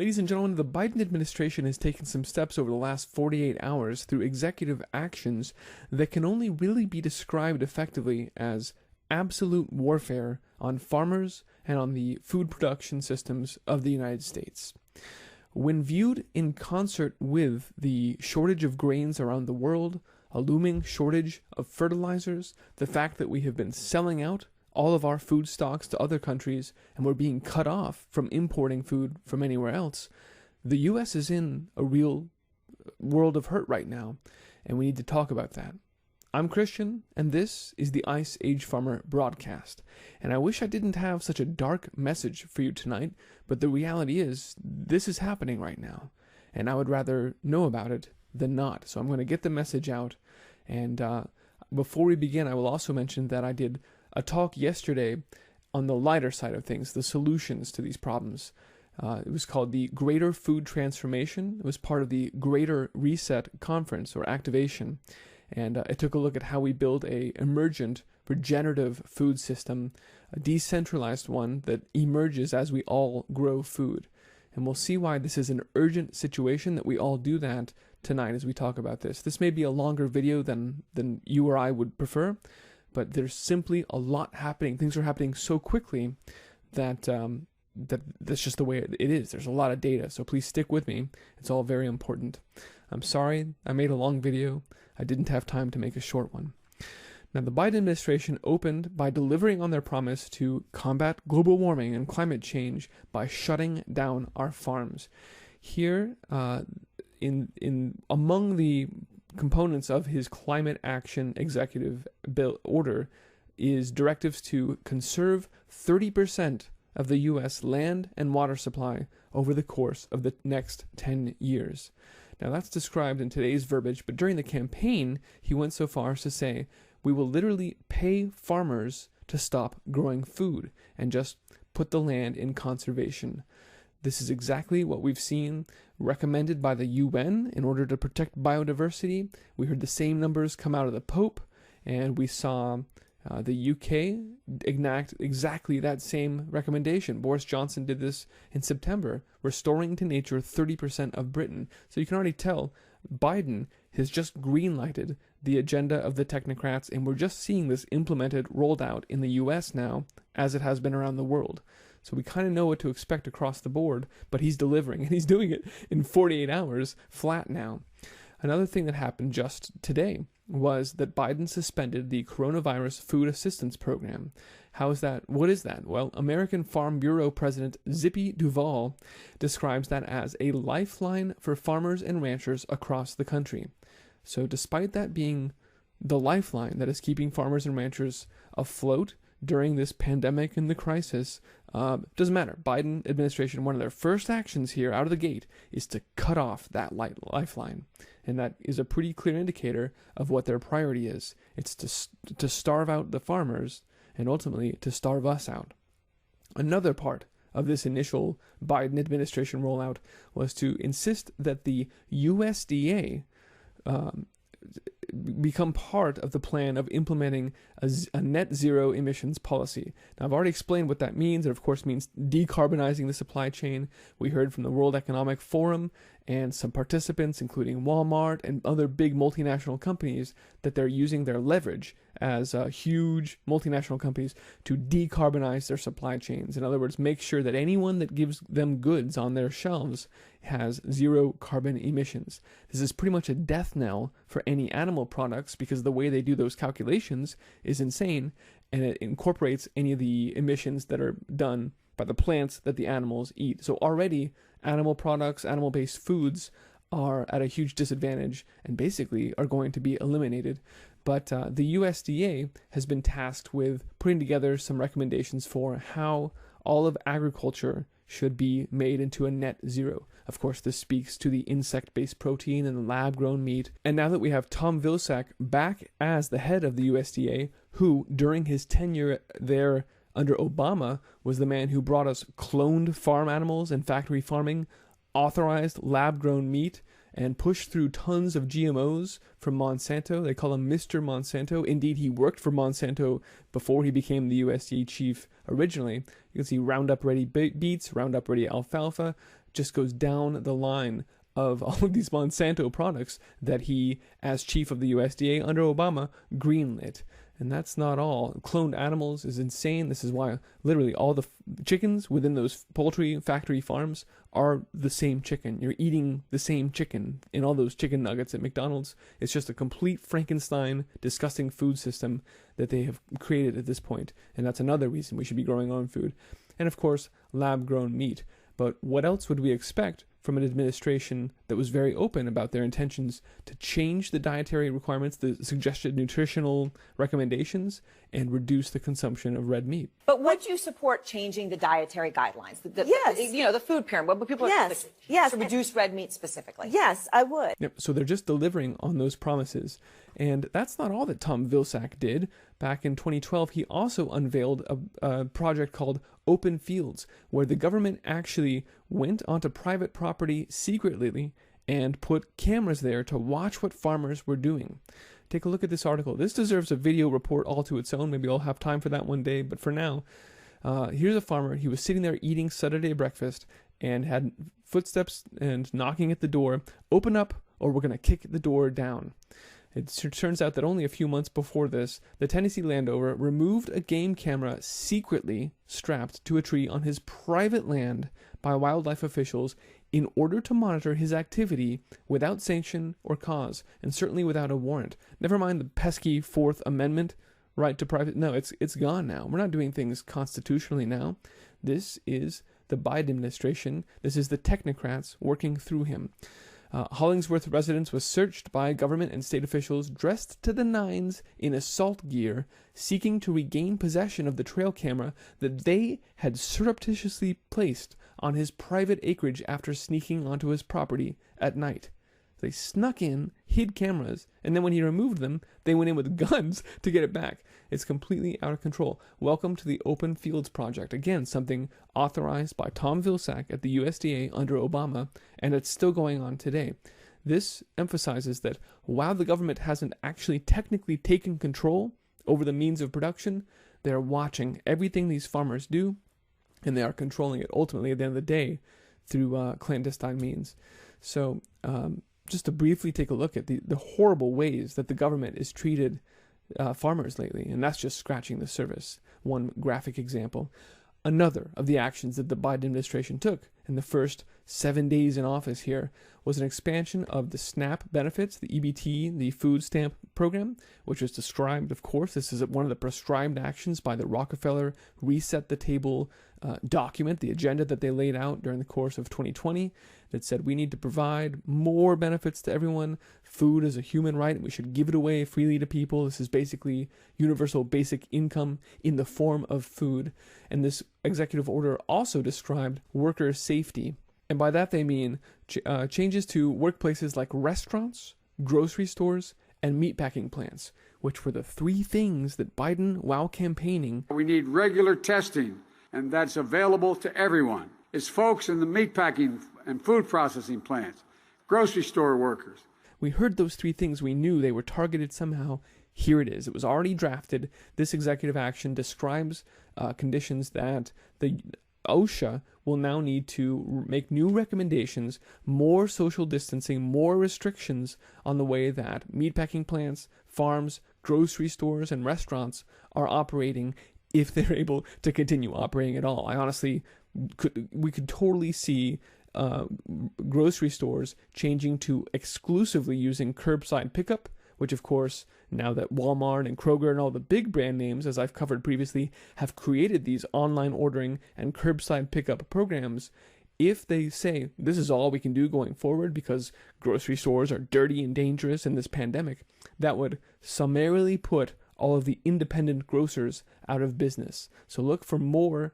Ladies and gentlemen, the Biden administration has taken some steps over the last 48 hours through executive actions that can only really be described effectively as absolute warfare on farmers and on the food production systems of the United States. When viewed in concert with the shortage of grains around the world, a looming shortage of fertilizers, the fact that we have been selling out all of our food stocks to other countries and we're being cut off from importing food from anywhere else, the U.S. is in a real world of hurt right now, and we need to talk about that. I'm Christian, and this is the Ice Age Farmer broadcast. And I wish I didn't have such a dark message for you tonight, but the reality is, this is happening right now. And I would rather know about it than not. So I'm going to get the message out. And before we begin, I will also mention that I did a talk yesterday on the lighter side of things, the solutions to these problems. It was called the Greater Food Transformation. It was part of the Greater Reset Conference or activation. And it took a look at how we build a emergent, regenerative food system, a decentralized one that emerges as we all grow food. And we'll see why this is an urgent situation that we all do that tonight as we talk about this. This may be a longer video than you or I would prefer, but there's simply a lot happening. Things are happening so quickly that that's just the way it is. There's a lot of data, so please stick with me. It's all very important. I'm sorry I made a long video. I didn't have time to make a short one. Now, the Biden administration opened by delivering on their promise to combat global warming and climate change by shutting down our farms. Here, among the components of his climate action executive bill order is directives to conserve 30% of the U.S. land and water supply over the course of the next 10 years. Now, that's described in today's verbiage, but during the campaign, he went so far as to say, we will literally pay farmers to stop growing food and just put the land in conservation. This is exactly what we've seen recommended by the UN in order to protect biodiversity. We heard the same numbers come out of the Pope, and we saw the UK enact exactly that same recommendation. Boris Johnson did this in September, restoring to nature 30% of Britain. So you can already tell Biden has just green-lighted the agenda of the technocrats, and we're just seeing this implemented, rolled out in the US now, as it has been around the world. So we kind of know what to expect across the board, but he's delivering, and he's doing it in 48 hours flat now. Another thing that happened just today was that Biden suspended the Coronavirus Food Assistance Program. How is that? What is that? Well, American Farm Bureau President Zippy Duvall describes that as a lifeline for farmers and ranchers across the country. So despite that being the lifeline that is keeping farmers and ranchers afloat during this pandemic and the crisis, doesn't matter. Biden administration, one of their first actions here out of the gate is to cut off that lifeline. And that is a pretty clear indicator of what their priority is. It's to starve out the farmers and ultimately to starve us out. Another part of this initial Biden administration rollout was to insist that the USDA become part of the plan of implementing a net zero emissions policy. Now, I've already explained what that means. It, of course, means decarbonizing the supply chain. We heard from the World Economic Forum and some participants, including Walmart and other big multinational companies, that they're using their leverage as huge multinational companies to decarbonize their supply chains. In other words, make sure that anyone that gives them goods on their shelves has zero carbon emissions. This is pretty much a death knell for any animal products because the way they do those calculations is insane, and it incorporates any of the emissions that are done by the plants that the animals eat. So already animal products, animal-based foods are at a huge disadvantage and basically are going to be eliminated. But the USDA has been tasked with putting together some recommendations for how all of agriculture should be made into a net zero. Of course, this speaks to the insect-based protein and the lab-grown meat. And now that we have Tom Vilsack back as the head of the USDA, who, during his tenure there under Obama, was the man who brought us cloned farm animals and factory farming, authorized lab-grown meat, and pushed through tons of GMOs from Monsanto. They call him Mr. Monsanto. Indeed, he worked for Monsanto before he became the USDA chief originally. You can see Roundup Ready beets, Roundup Ready alfalfa, just goes down the line of all of these Monsanto products that he, as chief of the USDA under Obama, greenlit. And that's not all. Cloned animals is insane. This is why literally all the chickens within those poultry factory farms are the same chicken. You're eating the same chicken in all those chicken nuggets at McDonald's. It's just a complete Frankenstein, disgusting food system that they have created at this point. And that's another reason we should be growing our own food. And of course, lab-grown meat. But what else would we expect from an administration that was very open about their intentions to change the dietary requirements, the suggested nutritional recommendations, and reduce the consumption of red meat? But would you support changing the dietary guidelines? Yes. The food pyramid, what people yes. to reduce red meat specifically? Yes, I would. Yep. So they're just delivering on those promises. And that's not all that Tom Vilsack did. Back in 2012, he also unveiled a project called Open Fields, where the government actually went onto private property secretly and put cameras there to watch what farmers were doing. Take a look at this article. This deserves a video report all to its own. Maybe I'll have time for that one day. But for now, here's a farmer. He was sitting there eating Saturday breakfast and had footsteps and knocking at the door. Open up or we're going to kick the door down. It turns out that only a few months before this, the Tennessee landowner removed a game camera secretly strapped to a tree on his private land by wildlife officials in order to monitor his activity without sanction or cause, and certainly without a warrant. Never mind the pesky Fourth Amendment right to private. No, it's gone now. We're not doing things constitutionally now. This is the Biden administration. This is the technocrats working through him. Hollingsworth residence was searched by government and state officials dressed to the nines in assault gear, seeking to regain possession of the trail camera that they had surreptitiously placed on his private acreage after sneaking onto his property at night. They snuck in, hid cameras, and then when he removed them, they went in with guns to get it back. It's completely out of control. Welcome to the Open Fields Project. Again, something authorized by Tom Vilsack at the USDA under Obama, and it's still going on today. This emphasizes that while the government hasn't actually technically taken control over the means of production, they're watching everything these farmers do, and they are controlling it ultimately at the end of the day through clandestine means. So, just to briefly take a look at the horrible ways that the government has treated farmers lately, and that's just scratching the surface. One graphic example. Another of the actions that the Biden administration took in the first 7 days in office here was an expansion of the SNAP benefits, the EBT, the food stamp program, which was described, of course, this is one of the prescribed actions by the Rockefeller Reset the Table document, the agenda that they laid out during the course of 2020 that said we need to provide more benefits to everyone. Food is a human right, and we should give it away freely to people. This is basically universal basic income in the form of food. And this executive order also described worker safety. And by that they mean changes to workplaces like restaurants, grocery stores, and meatpacking plants, which were the three things that Biden, while campaigning... We need regular testing, and that's available to everyone. It's folks in the meatpacking and food processing plants, grocery store workers. We heard those three things. We knew they were targeted somehow. Here it is. It was already drafted. This executive action describes conditions that the OSHA will now need to make new recommendations, more social distancing, more restrictions on the way that meatpacking plants, farms, grocery stores, and restaurants are operating if they're able to continue operating at all. I honestly we could totally see grocery stores changing to exclusively using curbside pickup, which of course, now that Walmart and Kroger and all the big brand names, as I've covered previously, have created these online ordering and curbside pickup programs, if they say this is all we can do going forward because grocery stores are dirty and dangerous in this pandemic, that would summarily put all of the independent grocers out of business. So look for more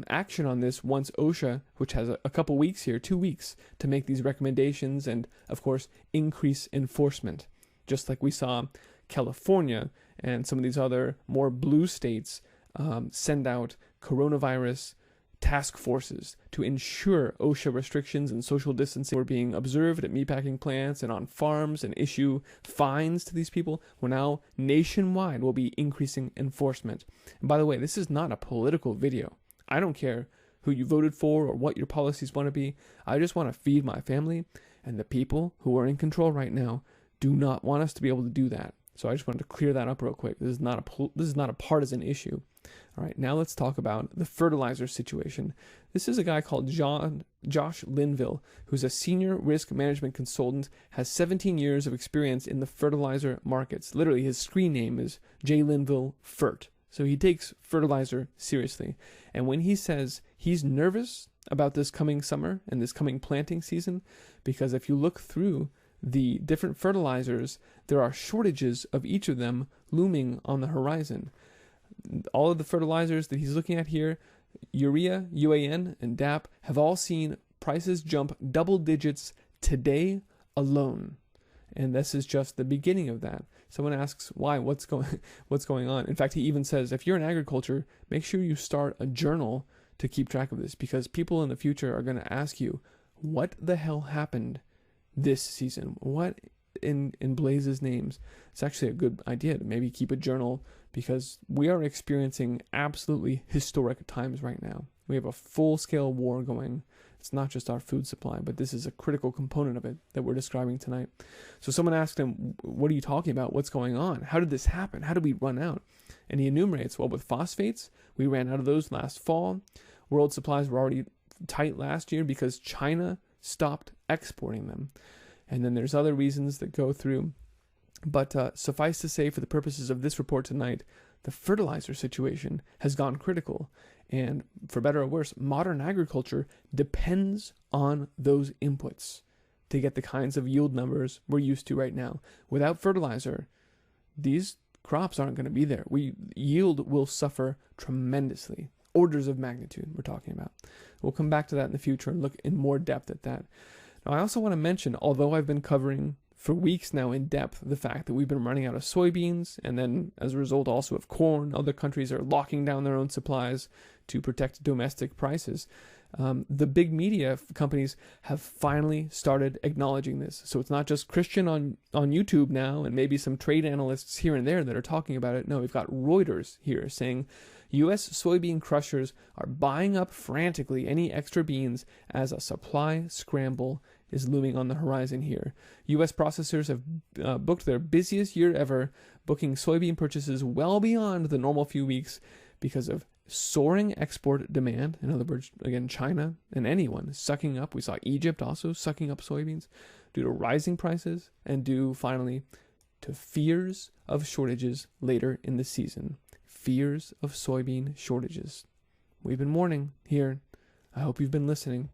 action on this once OSHA, which has a couple weeks here, 2 weeks, to make these recommendations and, of course, increase enforcement. Just like we saw California and some of these other more blue states send out coronavirus task forces to ensure OSHA restrictions and social distancing were being observed at meatpacking plants and on farms and issue fines to these people. Well, now nationwide will be increasing enforcement. And by the way, this is not a political video. I don't care who you voted for or what your policies want to be. I just want to feed my family, and the people who are in control right now do not want us to be able to do that. So I just wanted to clear that up real quick. This is not a partisan issue. All right, now let's talk about the fertilizer situation. This is a guy called Josh Linville, who's a senior risk management consultant, has 17 years of experience in the fertilizer markets. Literally, his screen name is J. Linville Fert. So he takes fertilizer seriously. And when he says he's nervous about this coming summer and this coming planting season, because if you look through the different fertilizers, there are shortages of each of them looming on the horizon. All of the fertilizers that he's looking at here, urea, UAN, and DAP, have all seen prices jump double digits today alone. And this is just the beginning of that. Someone asks, why? What's going on? In fact, he even says, if you're in agriculture, make sure you start a journal to keep track of this, because people in the future are going to ask you, what the hell happened this season? What in Blazes names? It's actually a good idea to maybe keep a journal, because we are experiencing absolutely historic times right now. We have a full-scale war going. It's not just our food supply, but this is a critical component of it that we're describing tonight. So someone asked him, what are you talking about? What's going on? How did this happen? How did we run out? And he enumerates, well, with phosphates, we ran out of those last fall. World supplies were already tight last year because China stopped exporting them. And then there's other reasons that go through. But suffice to say, for the purposes of this report tonight, the fertilizer situation has gone critical. And for better or worse, modern agriculture depends on those inputs to get the kinds of yield numbers we're used to right now. Without fertilizer, these crops aren't going to be there. Yield will suffer tremendously. Orders of magnitude we're talking about. We'll come back to that in the future and look in more depth at that. Now, I also want to mention, although I've been covering for weeks now in depth the fact that we've been running out of soybeans, and then as a result also of corn, other countries are locking down their own supplies to protect domestic prices. The big media companies have finally started acknowledging this. So it's not just Christian on YouTube now and maybe some trade analysts here and there that are talking about it. No, we've got Reuters here saying U.S. soybean crushers are buying up frantically any extra beans as a supply scramble is looming on the horizon here. U.S. processors have booked their busiest year ever, booking soybean purchases well beyond the normal few weeks because of soaring export demand. In other words, again, China and anyone sucking up. We saw Egypt also sucking up soybeans due to rising prices and due finally to fears of shortages later in the season. Fears of soybean shortages. We've been warning here. I hope you've been listening.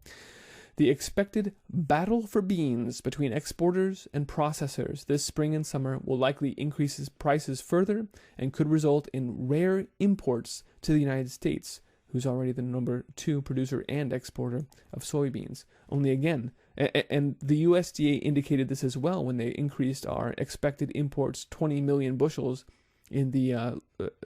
The expected battle for beans between exporters and processors this spring and summer will likely increase prices further and could result in rare imports to the United States, who's already the number 2 producer and exporter of soybeans. Only again, and the USDA indicated this as well when they increased our expected imports 20 million bushels in the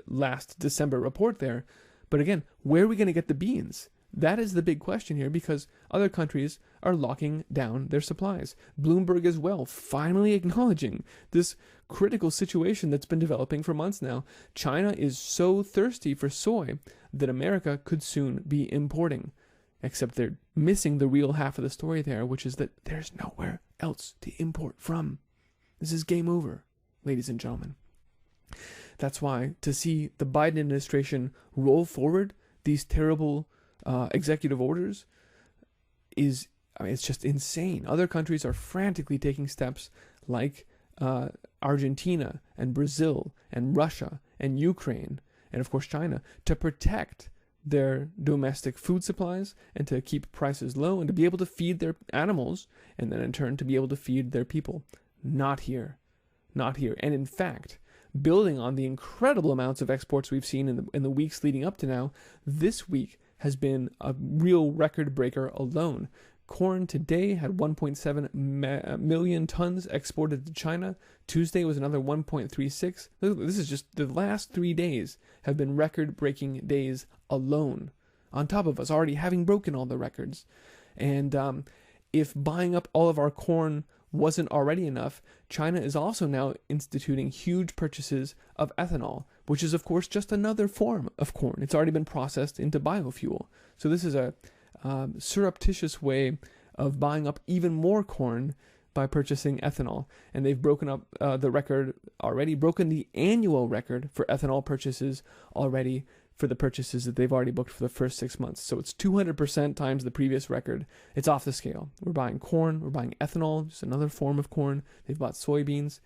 last December report there. But again, where are we going to get the beans? That is the big question here, because other countries are locking down their supplies. Bloomberg as well, finally acknowledging this critical situation that's been developing for months now. China is so thirsty for soy that America could soon be importing. Except they're missing the real half of the story there, which is that there's nowhere else to import from. This is game over, ladies and gentlemen. That's why to see the Biden administration roll forward these terrible executive orders it's just insane. Other countries are frantically taking steps like Argentina and Brazil and Russia and Ukraine and of course China to protect their domestic food supplies and to keep prices low and to be able to feed their animals and then in turn to be able to feed their people. Not here. And in fact, building on the incredible amounts of exports we've seen in the weeks leading up to now, this week has been a real record breaker alone. Corn today had 1.7 million tons exported to China. Tuesday was another 1.36. This is just the last 3 days have been record-breaking days alone, on top of us already having broken all the records. And if buying up all of our corn wasn't already enough, China is also now instituting huge purchases of ethanol, which is, of course, just another form of corn. It's already been processed into biofuel. So this is a surreptitious way of buying up even more corn by purchasing ethanol. And they've broken up the record already, broken the annual record for ethanol purchases already for the purchases that they've already booked for the first 6 months. So it's 200% times the previous record. It's off the scale. We're buying corn, we're buying ethanol, just another form of corn. They've bought soybeans.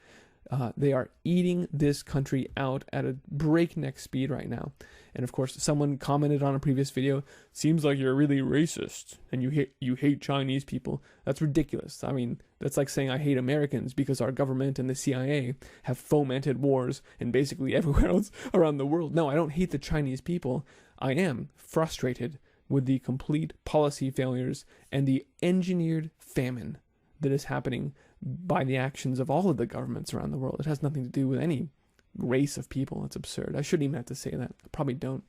They are eating this country out at a breakneck speed right now. And of course, someone commented on a previous video, seems like you're really racist and you hate Chinese people. That's ridiculous. I mean, that's like saying I hate Americans because our government and the CIA have fomented wars in basically everywhere else around the world. No, I don't hate the Chinese people. I am frustrated with the complete policy failures and the engineered famine that is happening by the actions of all of the governments around the world. It has nothing to do with any race of people. It's absurd. I shouldn't even have to say that. I probably don't.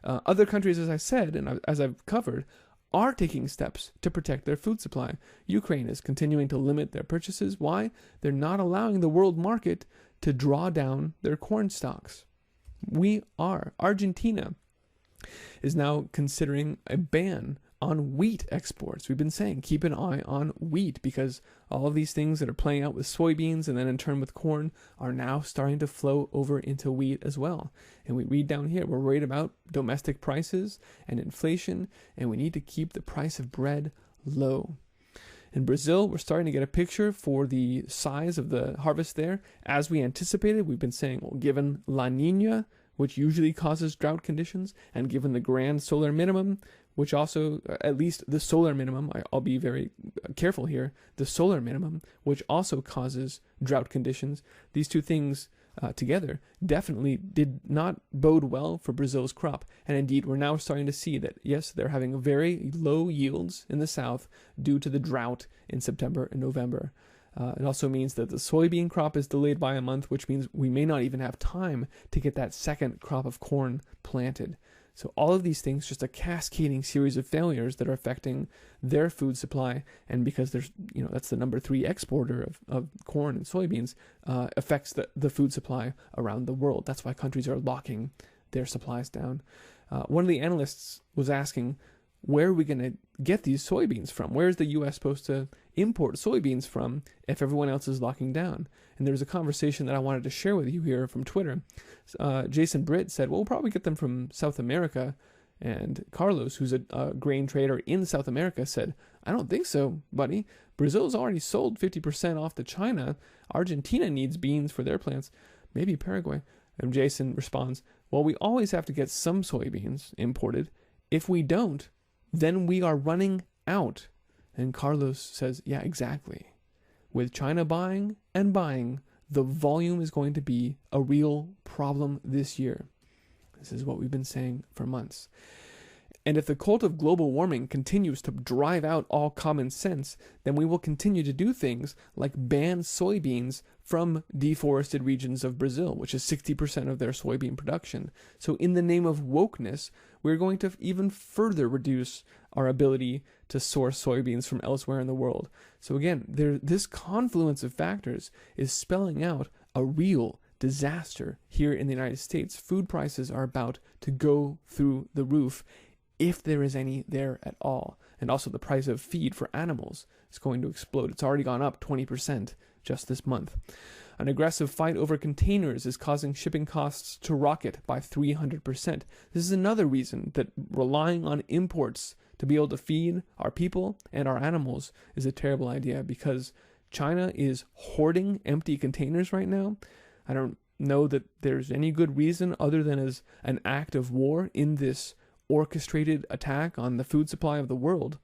Other countries, as I said, and as I've covered, are taking steps to protect their food supply. Ukraine is continuing to limit their purchases. Why? They're not allowing the world market to draw down their corn stocks. We are. Argentina is now considering a ban on wheat exports. We've been saying keep an eye on wheat because all of these things that are playing out with soybeans and then in turn with corn are now starting to flow over into wheat as well. And we read down here, we're worried about domestic prices and inflation, and we need to keep the price of bread low. In Brazil, we're starting to get a picture for the size of the harvest there. As we anticipated, we've been saying, well, given La Nina, which usually causes drought conditions, and given the grand solar minimum, which also, at least the solar minimum, I'll be very careful here, the solar minimum, which also causes drought conditions, these two things together definitely did not bode well for Brazil's crop. And indeed, we're now starting to see that, yes, they're having very low yields in the south due to the drought in September and November. It also means that the soybean crop is delayed by a month, which means we may not even have time to get that second crop of corn planted. So all of these things, just a cascading series of failures that are affecting their food supply. And because there's, that's the number 3 exporter of corn and soybeans, affects the food supply around the world. That's why countries are locking their supplies down. One of the analysts was asking, where are we going to get these soybeans from? Where is the U.S. supposed to import soybeans from if everyone else is locking down? And there was a conversation that I wanted to share with you here from Twitter. Jason Britt said, well, we'll probably get them from South America. And Carlos, who's a grain trader in South America, said, I don't think so, buddy. Brazil's already sold 50% off to China. Argentina needs beans for their plants. Maybe Paraguay. And Jason responds, well, we always have to get some soybeans imported. If we don't, then we are running out. And Carlos says, yeah, exactly. With China buying and buying, the volume is going to be a real problem this year. This is what we've been saying for months. And if the cult of global warming continues to drive out all common sense, then we will continue to do things like ban soybeans from deforested regions of Brazil, which is 60% of their soybean production. So in the name of wokeness, we're going to even further reduce our ability to source soybeans from elsewhere in the world. So again, this confluence of factors is spelling out a real disaster here in the United States. Food prices are about to go through the roof, if there is any there at all. And also the price of feed for animals is going to explode. It's already gone up 20% just this month. An aggressive fight over containers is causing shipping costs to rocket by 300%. This is another reason that relying on imports to be able to feed our people and our animals is a terrible idea, because China is hoarding empty containers right now. I don't know that there's any good reason other than as an act of war in this orchestrated attack on the food supply of the world.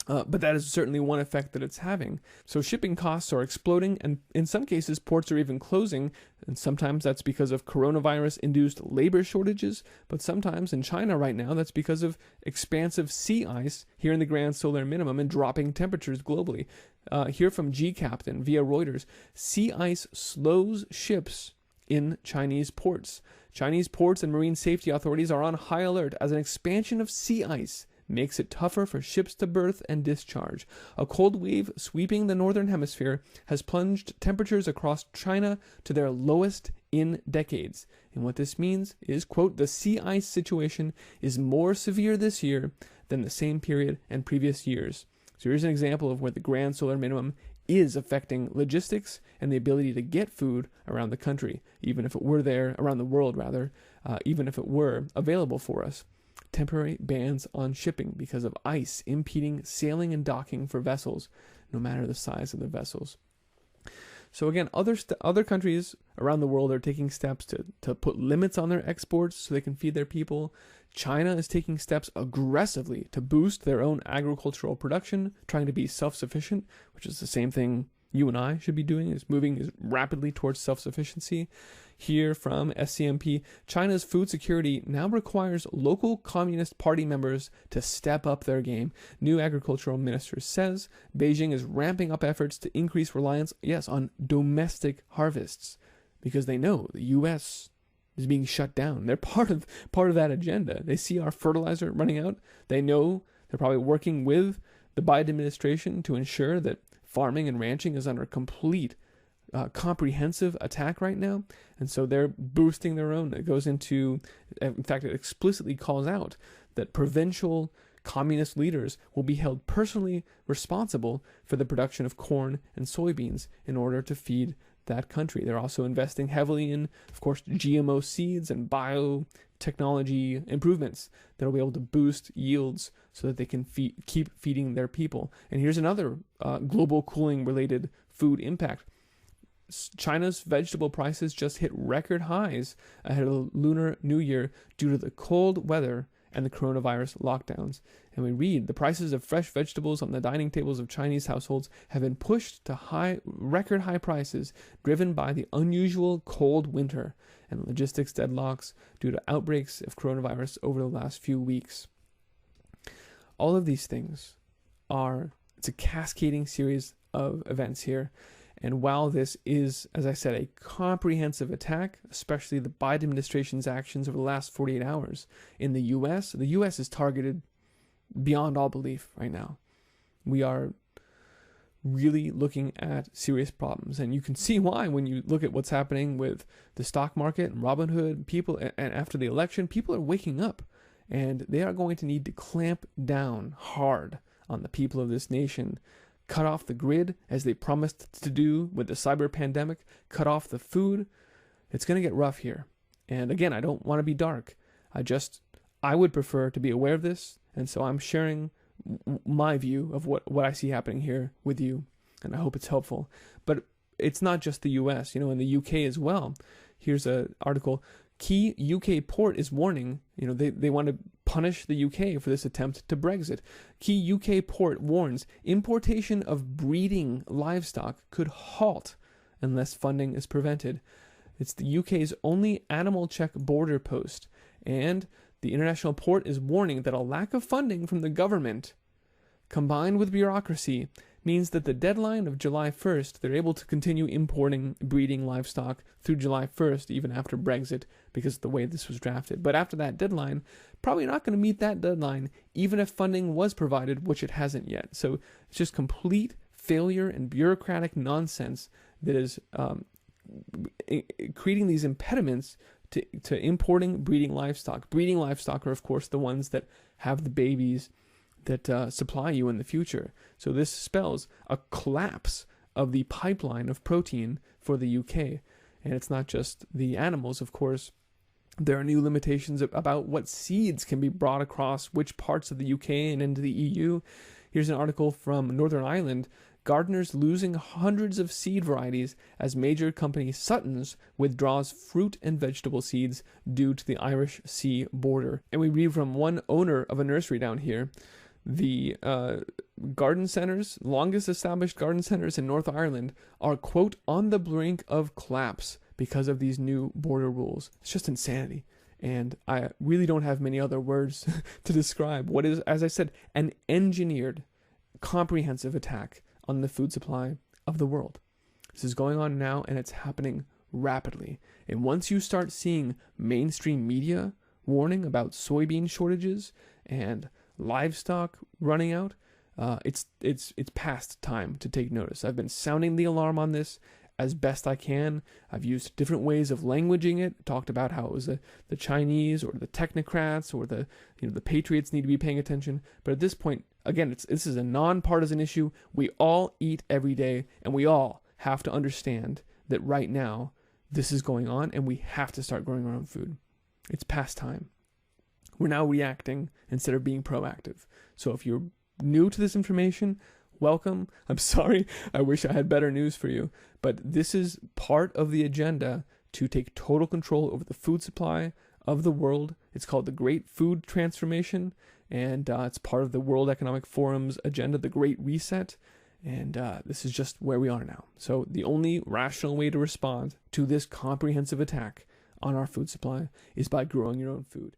But that is certainly one effect that it's having. So shipping costs are exploding, and in some cases ports are even closing, and sometimes that's because of coronavirus-induced labor shortages, but sometimes in China right now that's because of expansive sea ice here in the grand solar minimum and dropping temperatures globally. Here from G-Captain via Reuters, sea ice slows ships in Chinese ports. Chinese ports and marine safety authorities are on high alert as an expansion of sea ice makes it tougher for ships to berth and discharge. A cold wave sweeping the northern hemisphere has plunged temperatures across China to their lowest in decades. And what this means is, quote, the sea ice situation is more severe this year than the same period in previous years. So here's an example of where the grand solar minimum is affecting logistics and the ability to get food around the country, even if it were there, around the world rather, even if it were available for us. Temporary bans on shipping because of ice impeding sailing and docking for vessels, no matter the size of the vessels. So again, other countries around the world are taking steps to put limits on their exports so they can feed their people. China is taking steps aggressively to boost their own agricultural production, trying to be self-sufficient, which is the same thing you and I should be doing, is moving rapidly towards self-sufficiency. Here from SCMP, China's food security now requires local Communist Party members to step up their game. New agricultural minister says Beijing is ramping up efforts to increase reliance, yes, on domestic harvests, because they know the U.S. is being shut down. They're part of that agenda. They see our fertilizer running out. They know they're probably working with the Biden administration to ensure that farming and ranching is under complete comprehensive attack right now, and so they're boosting their own. It goes into, in fact, it explicitly calls out that provincial communist leaders will be held personally responsible for the production of corn and soybeans in order to feed that country. They're also investing heavily in, of course, GMO seeds and biotechnology improvements that will be able to boost yields so that they can keep feeding their people. And here's another global cooling related food impact. China's vegetable prices just hit record highs ahead of the Lunar New Year due to the cold weather and the coronavirus lockdowns. And we read, the prices of fresh vegetables on the dining tables of Chinese households have been pushed to record high prices, driven by the unusual cold winter and logistics deadlocks due to outbreaks of coronavirus over the last few weeks. All of these things it's a cascading series of events here. And while this is, as I said, a comprehensive attack, especially the Biden administration's actions over the last 48 hours in the U.S., the U.S. is targeted beyond all belief right now. We are really looking at serious problems. And you can see why when you look at what's happening with the stock market and Robinhood. People, and after the election, people are waking up. And they are going to need to clamp down hard on the people of this nation, cut off the grid as they promised to do with the cyber pandemic, cut off the food. It's going to get rough here. And again, I don't want to be dark. I would prefer to be aware of this. And so I'm sharing my view of what I see happening here with you. And I hope it's helpful. But it's not just the US, in the UK as well. Here's an article. Key UK port is warning, they want to punish the UK for this attempt to Brexit. Key UK port warns importation of breeding livestock could halt unless funding is prevented. It's the UK's only animal check border post, and the international port is warning that a lack of funding from the government, combined with bureaucracy, means that the deadline of July 1st, they're able to continue importing breeding livestock through July 1st, even after Brexit, because of the way this was drafted. But after that deadline, probably not going to meet that deadline, even if funding was provided, which it hasn't yet. So it's just complete failure and bureaucratic nonsense that is creating these impediments to importing breeding livestock. Breeding livestock are, of course, the ones that have the babies that supply you in the future. So this spells a collapse of the pipeline of protein for the UK. And it's not just the animals, of course. There are new limitations about what seeds can be brought across which parts of the UK and into the EU. Here's an article from Northern Ireland. Gardeners losing hundreds of seed varieties as major company Sutton's withdraws fruit and vegetable seeds due to the Irish Sea border. And we read from one owner of a nursery down here. The garden centers, longest established garden centers in North Ireland, are, quote, on the brink of collapse because of these new border rules. It's just insanity. And I really don't have many other words to describe what is, as I said, an engineered, comprehensive attack on the food supply of the world. This is going on now, and it's happening rapidly. And once you start seeing mainstream media warning about soybean shortages and livestock running out, it's past time to take notice. I've been sounding the alarm on this as best I can. I've used different ways of languaging it, talked about how it was the Chinese or the technocrats or the patriots need to be paying attention. But at this point, again, this is a nonpartisan issue. We all eat every day, and we all have to understand that right now this is going on, and we have to start growing our own food. It's past time. We're now reacting instead of being proactive. So if you're new to this information, welcome. I'm sorry. I wish I had better news for you. But this is part of the agenda to take total control over the food supply of the world. It's called the Great Food Transformation, and it's part of the World Economic Forum's agenda, the Great Reset. And this is just where we are now. So the only rational way to respond to this comprehensive attack on our food supply is by growing your own food.